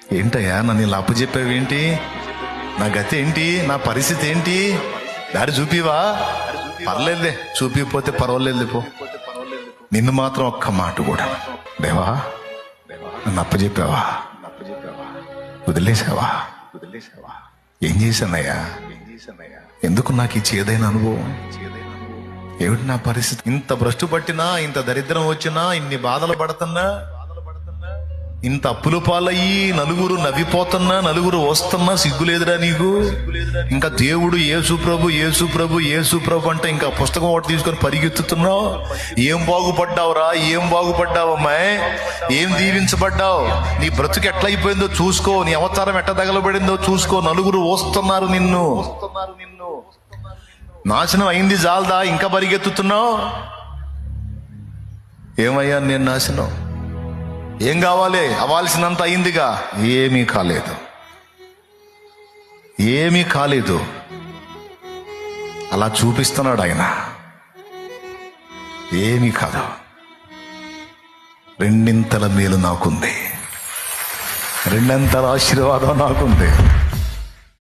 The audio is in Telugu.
ఏంటయ్యా నన్ను ఇలా అప్పచెప్పావేంటి? నా గతి ఏంటి? నా పరిస్థితి ఏంటి? దారి చూపివా? పర్లేదులే, చూపిపోతే పర్వాలేదు పో. నిన్ను మాత్రం ఒక్క మాట కూడా, దేవా నన్ను అప్పచెప్పావా? వదిలేసావా? ఏం చేశానయ్యా? ఎందుకు నాకు ఈ చేదైన అనుభవం? ఏమిటి నా పరిస్థితి? ఇంత భ్రష్టు పట్టినా, ఇంత దరిద్రం వచ్చినా, ఇన్ని బాధలు పడుతున్నా, ఇంత అప్పులు పాలయ్యి నలుగురు నవ్విపోతున్నా, నలుగురు వస్తున్నా సిగ్గులేదురా నీకు? ఇంకా దేవుడు యేసు ప్రభు యేసు ప్రభు యేసు ప్రభు అంటే ఇంకా పుస్తకం ఒకటి తీసుకొని పరిగెత్తుతున్నావు. ఏం బాగుపడ్డావురా? ఏం బాగుపడ్డావమ్మాయి? ఏం దీవించబడ్డావు? నీ బ్రతుకు ఎట్లయిపోయిందో చూసుకో, నీ అవతారం ఎట్ట తగలబడిందో చూసుకో. నలుగురు వస్తున్నారు నిన్ను. నాశనం అయింది జాలదా? ఇంకా పరిగెత్తుతున్నావు. ఏమయ్యా నేను నాశనం? ఏం కావాలి? అవ్వాల్సినంత అయిందిగా. ఏమీ కాలేదు, ఏమీ కాలేదు. అలా చూపిస్తున్నాడు ఆయన. ఏమీ కాదు. రెండింతల మేలు నాకుంది, రెండంతల ఆశీర్వాదం నాకుంది.